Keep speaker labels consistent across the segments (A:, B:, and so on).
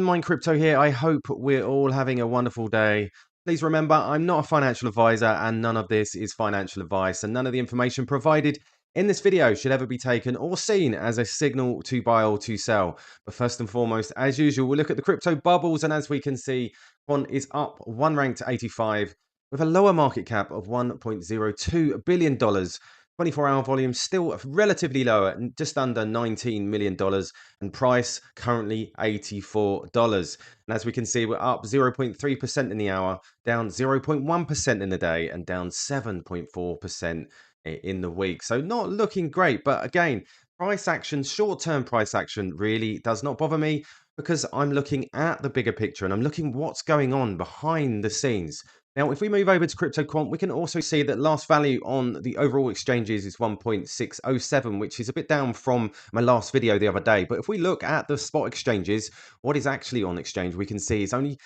A: Mind Crypto here. I hope we're all having a wonderful day. Please remember, I'm not a financial advisor and none of this is financial advice, and none of the information provided in this video should ever be taken or seen as a signal to buy or to sell. But first and foremost, as usual, we'll look at the crypto bubbles, and as we can see, Quant is up one rank to 85 with a lower market cap of $1.02 billion. 24-hour volume still relatively lower, just under $19 million, and price currently $84. And as we can see, we're up 0.3% in the hour, down 0.1% in the day, and down 7.4% in the week. So not looking great, but again, price action, short-term price action really does not bother me because I'm looking at the bigger picture and I'm looking what's going on behind the scenes. Now, if we move over to Crypto Quant, we can also see that last value on the overall exchanges is 1.607, which is a bit down from my last video the other day. But if we look at the spot exchanges, what is actually on exchange, we can see is only,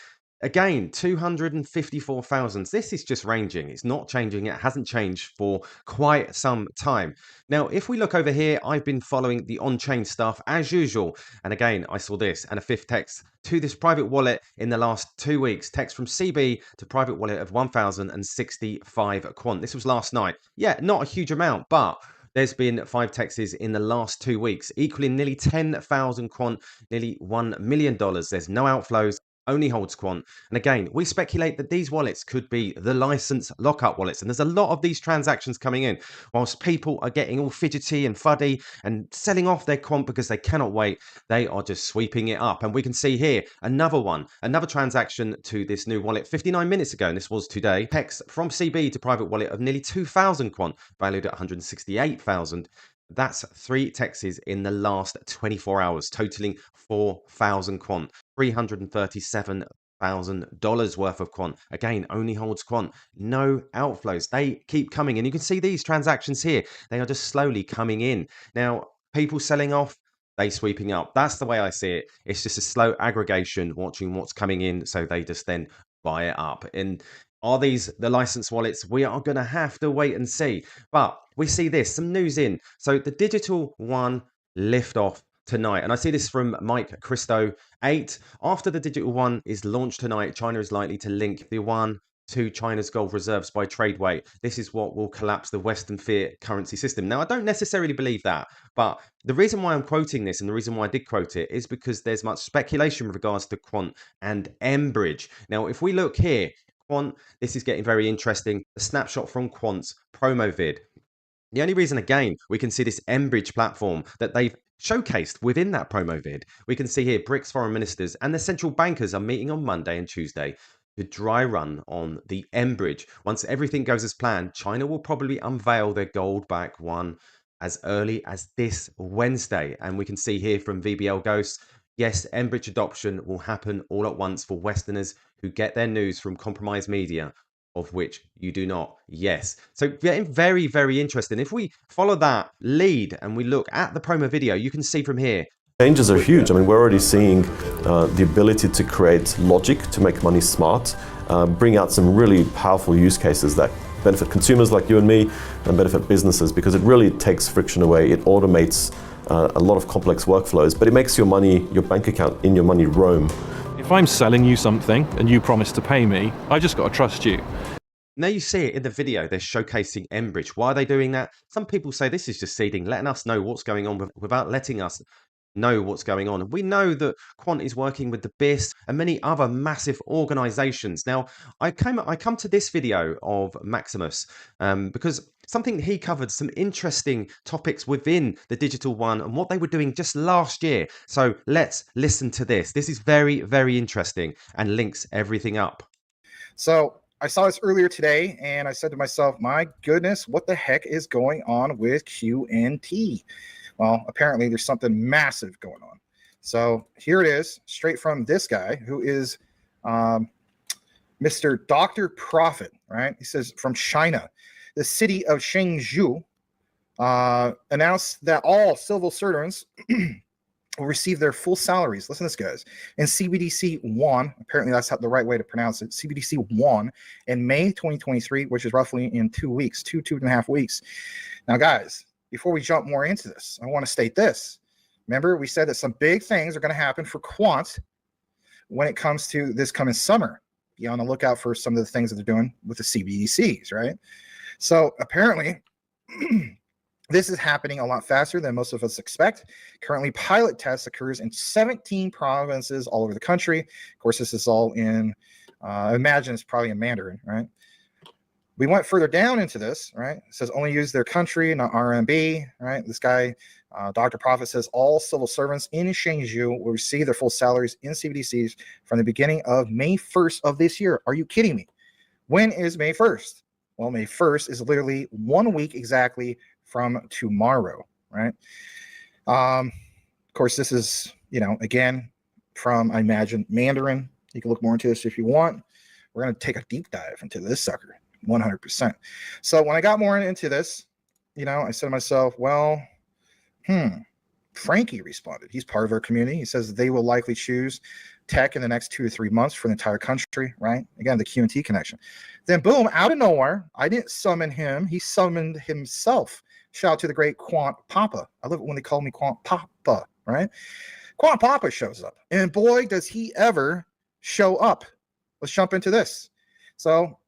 A: again, 254,000. This is just ranging. It's not changing. It hasn't changed for quite some time. Now, if we look over here, I've been following the on-chain stuff as usual. And again, I saw this and a fifth text to this private wallet in the last 2 weeks. Text from CB to private wallet of 1,065 quant. This was last night. Yeah, not a huge amount, but there's been 5 texts in the last 2 weeks, equaling nearly 10,000 quant, nearly $1 million. There's no outflows, only holds quant. And again, we speculate that these wallets could be the license lockup wallets. And there's a lot of these transactions coming in whilst people are getting all fidgety and fuddy and selling off their quant because they cannot wait. They are just sweeping it up. And we can see here another one, another transaction to this new wallet 59 minutes ago. And this was today. Text from CB to private wallet of nearly 2,000 quant, valued at 168,000. That's 3 texts in the last 24 hours, totaling 4,000 quant, $337,000 worth of quant. Again, only holds quant, no outflows. They keep coming, and you can see these transactions here. They are just slowly coming in. Now, people selling off, they sweeping up. That's the way I see it. It's just a slow aggregation, watching what's coming in, so they just then buy it up. And are these the license wallets? We are going to have to wait and see. But we see this, some news in. So the digital one lift off tonight. And I see this from Mike Christo 8. After the digital one is launched tonight, China is likely to link the yuan to China's gold reserves by trade weight. This is what will collapse the Western fiat currency system. Now, I don't necessarily believe that, but the reason why I'm quoting this and the reason why I did quote it is because there's much speculation with regards to Quant and Mbridge. Now, if we look here, Quant, this is getting very interesting. A snapshot from Quant's promo vid. The only reason, again, we can see this Mbridge platform that they've showcased within that promo vid, we can see here BRICS foreign ministers and the central bankers are meeting on Monday and Tuesday to dry run on the Mbridge. Once everything goes as planned, China will probably unveil their gold-backed one as early as this Wednesday. And we can see here from VBL Ghosts, yes, Mbridge adoption will happen all at once for Westerners who get their news from compromised media, of which you do not. Yes. So getting very, very interesting. If we follow that lead and we look at the promo video, you can see from here.
B: Changes are huge. I mean, we're already seeing the ability to create logic to make money smart, bring out some really powerful use cases that benefit consumers like you and me and benefit businesses, because it really takes friction away. It automates a lot of complex workflows, but it makes your money, your bank account, in your money roam.
C: If I'm selling you something and you promise to pay me, I just got to trust you.
A: Now you see it in the video, they're showcasing Mbridge. Why are they doing that? Some people say this is just seeding, letting us know what's going on without letting us know what's going on. We know that Quant is working with the BIS and many other massive organizations. Now, I come to this video of Maximus because something he covered, some interesting topics within the digital one and what they were doing just last year. So let's listen to this. This is very, very interesting and links everything up.
D: So I saw this earlier today and I said to myself, my goodness, what the heck is going on with QNT? Well, apparently there's something massive going on. So here it is, straight from this guy who is Mr. Dr. Profit, right? He says from China, the city of Shenzhou announced that all civil servants will receive their full salaries. Listen to this, guys. In CBDC yuan, apparently that's the right way to pronounce it, CBDC yuan, in May 2023, which is roughly in 2 weeks, two and a half weeks. Now, guys, before we jump more into this, I want to state this. Remember, we said that some big things are going to happen for Quant when it comes to this coming summer. Be on the lookout for some of the things that they're doing with the CBDCs, right? So apparently, this is happening a lot faster than most of us expect. Currently, pilot tests occurs in 17 provinces all over the country. Of course, this is all in, I imagine it's probably in Mandarin, right? We went further down into this, right? It says only use their country, not RMB, right? This guy, Dr. Prophet, says all civil servants in Shangzhou will receive their full salaries in CBDCs from the beginning of May 1st of this year. Are you kidding me? When is May 1st? Well, May 1st is literally 1 week exactly from tomorrow, right? Of course, this is, again, from, I imagine, Mandarin. You can look more into this if you want. We're going to take a deep dive into this sucker. 100%. So when I got more into this, I said to myself, well, Frankie responded. He's part of our community. He says they will likely choose tech in the next 2 to 3 months for the entire country, right? Again, the QNT connection. Then boom, out of nowhere, I didn't summon him. He summoned himself. Shout out to the great Quant Papa. I love it when they call me Quant Papa, right? Quant Papa shows up. And boy, does he ever show up. Let's jump into this. So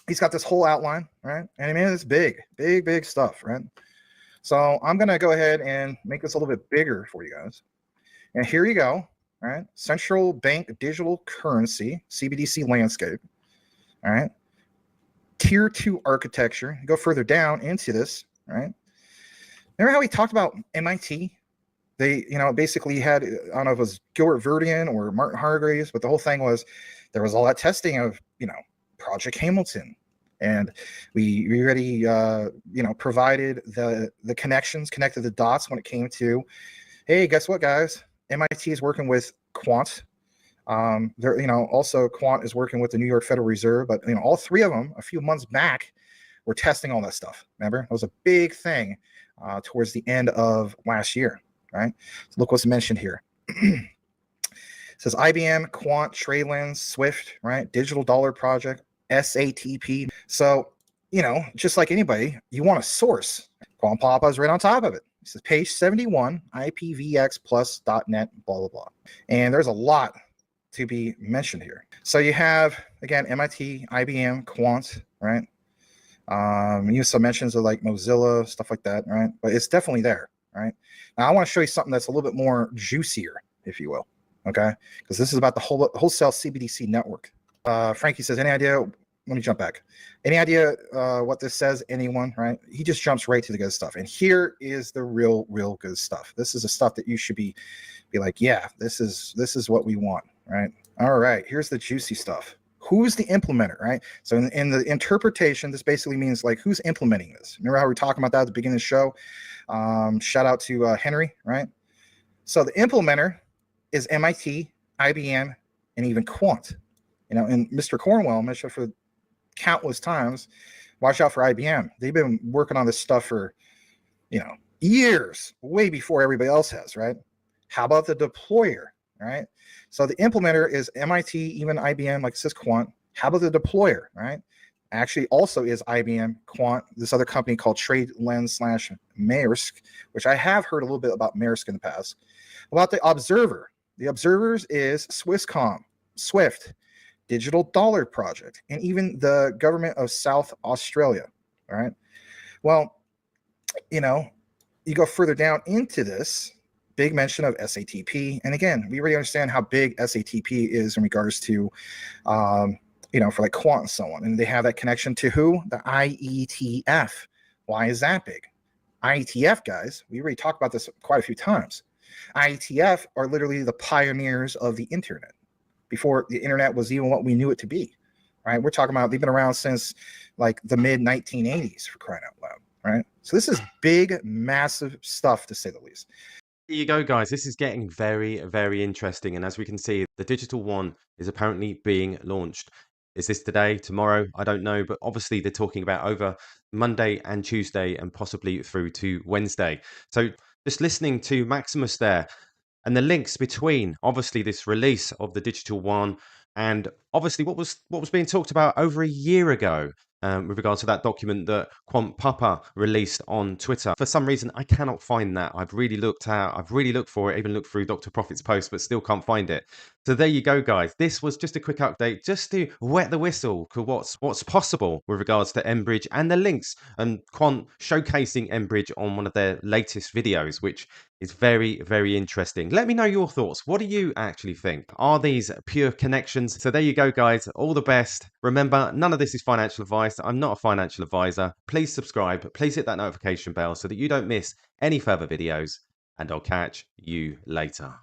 D: he's got this whole outline, right? And I mean, it's big, big, big stuff, right? So I'm going to go ahead and make this a little bit bigger for you guys. And here you go, right? Central bank digital currency, CBDC landscape, all right? Tier 2 architecture. Go further down into this, right? Remember how we talked about MIT? They, basically had, I don't know if it was Gilbert Verdian or Martin Hargreaves, but the whole thing was there was all that testing of, Project Hamilton, and we already provided the connections, connected the dots when it came to, hey, guess what, guys? MIT is working with Quant. Also Quant is working with the New York Federal Reserve, but all three of them a few months back were testing all that stuff. Remember, it was a big thing towards the end of last year, right? So look what's mentioned here. It says IBM, Quant, TradeLens, Swift, right? Digital Dollar Project, SATP. So, just like anybody, you want a source. Quant Papa is right on top of it. It says page 71, IPVX+.net, blah, blah, blah. And there's a lot to be mentioned here. So you have, again, MIT, IBM, Quant, right? You have some mentions of like Mozilla, stuff like that, right? But it's definitely there, right? Now I want to show you something that's a little bit more juicier, if you will. Okay, because this is about the wholesale CBDC network. Frankie says, any idea? Let me jump back. Any idea what this says? Anyone? Right? He just jumps right to the good stuff. And here is the real good stuff. This is the stuff that you should be like, yeah, this is what we want, right? All right, here's the juicy stuff. Who's the implementer, right? So in the interpretation, this basically means like who's implementing this. Remember how we were talking about that at the beginning of the show? Shout out to Henry, right? So the implementer is MIT, IBM, and even Quant. And Mr. Cornwell mentioned for countless times, watch out for IBM. They've been working on this stuff for, years, way before everybody else has, right? How about the deployer, right? So the implementer is MIT, even IBM, like it says Quant. How about the deployer, right? Actually also is IBM, Quant, this other company called TradeLens/Maersk, which I have heard a little bit about Maersk in the past. About the observer. The observers is Swisscom, Swift, Digital Dollar Project, and even the government of South Australia. All right. Well, you go further down into this, big mention of SATP. And again, we already understand how big SATP is in regards to, for like Quant and so on. And they have that connection to who? The IETF. Why is that big? IETF, guys, we already talked about this quite a few times. IETF are literally the pioneers of the internet before the internet was even what we knew it to be, right? We're talking about they've been around since like the mid 1980s, for crying out loud, right? So this is big, massive stuff, to say the least.
A: Here you go, guys. This is getting very, very interesting. And as we can see, the digital one is apparently being launched. Is this today, tomorrow? I don't know. But obviously, they're talking about over Monday and Tuesday and possibly through to Wednesday. So just listening to Maximus there and the links between obviously this release of the digital one and obviously what was being talked about over a year ago. with regards to that document that Quant Papa released on Twitter. For some reason, I cannot find that. I've really looked for it, even looked through Dr. Profit's post, but still can't find it. So there you go, guys. This was just a quick update just to wet the whistle for what's possible with regards to Enbridge and the links, and Quant showcasing Enbridge on one of their latest videos, which is very, very interesting. Let me know your thoughts. What do you actually think? Are these pure connections? So there you go, guys. All the best. Remember, none of this is financial advice. I'm not a financial advisor. Please subscribe. Please hit that notification bell so that you don't miss any further videos. And I'll catch you later.